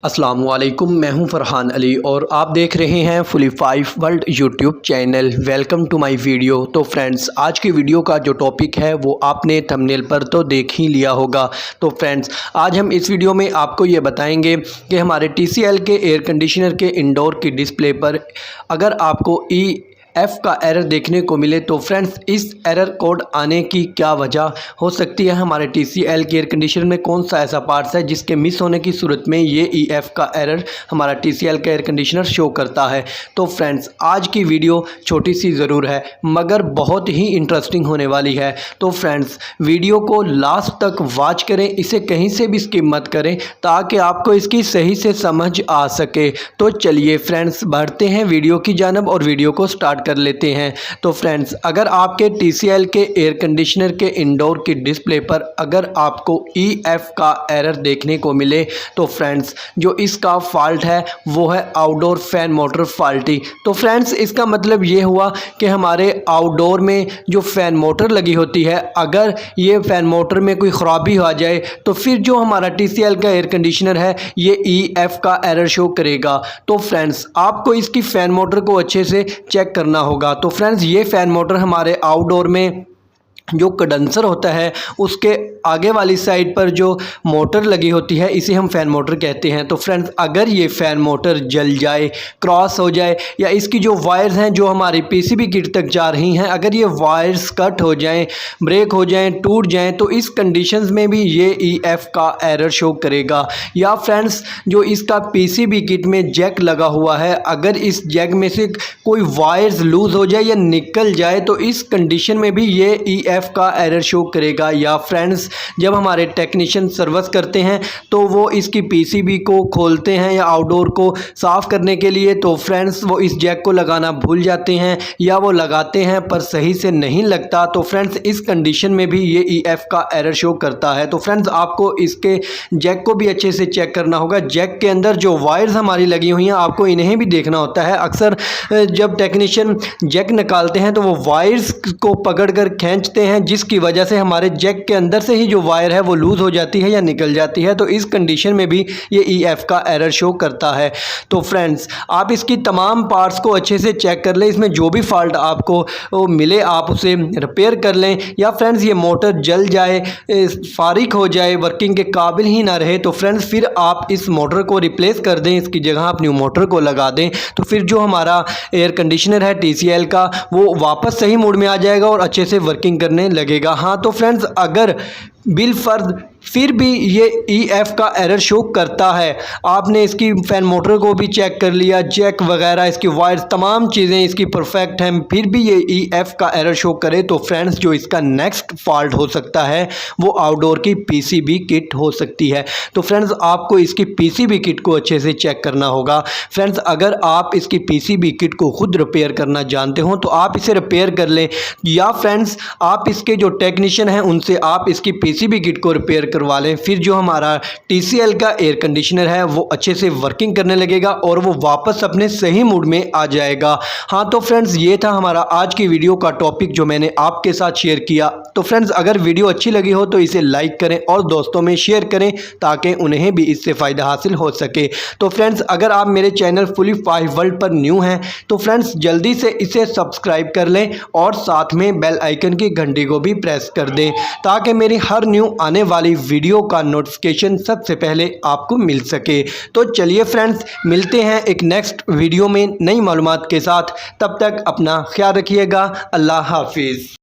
अस्सलाम वालेकुम, मैं हूं फ़रहान अली और आप देख रहे हैं fully 5 world YouTube channel. Welcome to my video. तो फ्रेंड्स, आज की वीडियो का जो टॉपिक है वो आपने थंबनेल पर तो देख ही लिया होगा। तो फ्रेंड्स, आज हम इस वीडियो में आपको ये बताएंगे कि हमारे TCL के एयर कंडीशनर के इंडोर की डिस्प्ले पर अगर आपको EF का एरर देखने को मिले तो फ्रेंड्स, इस एरर कोड आने की क्या वजह हो सकती है। हमारे TCL के एयर कंडीशनर में कौन सा ऐसा पार्ट्स है जिसके मिस होने की सूरत में ये EF का एरर हमारा TCL का एयर कंडीशनर शो करता है। तो फ्रेंड्स, आज की वीडियो छोटी सी ज़रूर है मगर बहुत ही इंटरेस्टिंग होने वाली है। तो फ्रेंड्स, वीडियो को लास्ट तक वॉच करें, इसे कहीं से भी स्किप मत करें ताकि आपको इसकी सही से समझ आ सके। तो चलिए फ्रेंड्स, बढ़ते हैं वीडियो की जानब और वीडियो को स्टार्ट कर लेते हैं। तो फ्रेंड्स, अगर आपके TCL के एयर कंडीशनर के इंडोर की डिस्प्ले पर अगर आपको EF का एरर देखने को मिले तो फ्रेंड्स, जो इसका फॉल्ट है वो है आउटडोर फैन मोटर फॉल्टी। तो फ्रेंड्स, इसका मतलब ये हुआ कि हमारे आउटडोर में जो फैन मोटर लगी होती है, अगर ये फैन मोटर में कोई ख़राबी आ जाए तो फिर जो हमारा TCL का एयर कंडीशनर है ये EF का एरर शो करेगा। तो फ्रेंड्स, आपको इसकी फ़ैन मोटर को अच्छे से चेक करना होगा। तो फ्रेंड्स, ये फैन मोटर हमारे आउटडोर में जो कंडेंसर होता है उसके आगे वाली साइड पर जो मोटर लगी होती है इसे हम फ़ैन मोटर कहते हैं। तो फ्रेंड्स, अगर ये फ़ैन मोटर जल जाए, क्रॉस हो जाए या इसकी जो वायर्स हैं जो हमारी PCB किट तक जा रही हैं, अगर ये वायर्स कट हो जाएं, ब्रेक हो जाएं, टूट जाएं, तो इस कंडीशंस में भी ये EF का एरर शो करेगा। या फ्रेंड्स, जो इसका PCB किट में जैक लगा हुआ है, अगर इस जैक में से कोई वायर्स लूज़ हो जाए या निकल जाए तो इस कंडीशन में भी ये EF का एरर शो करेगा। या फ्रेंड्स, जब हमारे टेक्नीशियन सर्विस करते हैं तो वो इसकी PCB को खोलते हैं या आउटडोर को साफ़ करने के लिए, तो फ्रेंड्स वो इस जैक को लगाना भूल जाते हैं या वो लगाते हैं पर सही से नहीं लगता। तो फ्रेंड्स, इस कंडीशन में भी ये EF का एरर शो करता है। तो फ्रेंड्स, आपको इसके जैक को भी अच्छे से चेक करना होगा। जैक के अंदर जो वायर्स हमारी लगी हुई हैं आपको इन्हें भी देखना होता है। अक्सर जब टेक्नीशियन जैक निकालते हैं तो वो वायर्स को पकड़ कर खींचते हैं, जिसकी वजह से हमारे जैक के अंदर से ही जो वायर है वो लूज़ हो जाती है या निकल जाती है। तो इस कंडीशन में भी ये EF का एरर शो करता है। तो फ्रेंड्स, आप इसकी तमाम पार्ट्स को अच्छे से चेक कर लें, इसमें जो भी फॉल्ट आपको मिले आप उसे रिपेयर कर लें। या फ्रेंड्स, ये मोटर जल जाए, फारिग हो जाए, वर्किंग के काबिल ही ना रहे तो फ्रेंड्स फिर आप इस मोटर को रिप्लेस कर दें, इसकी जगह आप न्यू मोटर को लगा दें। तो फिर जो हमारा एयर कंडीशनर है TCL का वो वापस सही मोड में आ जाएगा और अच्छे से वर्किंग करने लगेगा। हाँ, तो फ्रेंड्स, अगर बिल फर्ज फिर भी ये EF का एरर शो करता है, आपने इसकी फ़ैन मोटर को भी चेक कर लिया, जैक वगैरह, इसकी वायर्स, तमाम चीज़ें इसकी परफेक्ट हैं, फिर भी ये EF का एरर शो करे तो फ्रेंड्स, जो इसका नेक्स्ट फॉल्ट हो सकता है वो आउटडोर की PCB किट हो सकती है। तो फ्रेंड्स, आपको इसकी PCB किट को अच्छे से चेक करना होगा। फ्रेंड्स, अगर आप इसकी PCB किट को खुद रिपेयर करना जानते हो तो आप इसे रिपेयर कर लें, या फ्रेंड्स आप इसके जो टेक्नीशियन हैं उनसे आप इसकी PCB किट को रिपेयर करवा लें। फिर जो हमारा TCL का एयर कंडीशनर है वो अच्छे से वर्किंग करने लगेगा और वो वापस अपने सही मूड में आ जाएगा। हाँ, तो फ्रेंड्स, ये था हमारा आज की वीडियो का टॉपिक जो मैंने आपके साथ शेयर किया। तो फ्रेंड्स, अगर वीडियो अच्छी लगी हो तो इसे लाइक करें और दोस्तों में शेयर करें ताकि उन्हें भी इससे फ़ायदा हासिल हो सके। तो फ्रेंड्स, अगर आप मेरे चैनल फुली 5 वर्ल्ड पर न्यू हैं तो फ्रेंड्स जल्दी से इसे सब्सक्राइब कर लें और साथ में बेल आइकन की घंटी को भी प्रेस कर दें ताकि मेरी हर न्यू आने वाली वीडियो का नोटिफिकेशन सबसे पहले आपको मिल सके। तो चलिए फ्रेंड्स, मिलते हैं एक नेक्स्ट वीडियो में नई मालूमात के साथ। तब तक अपना ख्याल रखिएगा। अल्लाह हाफिज़।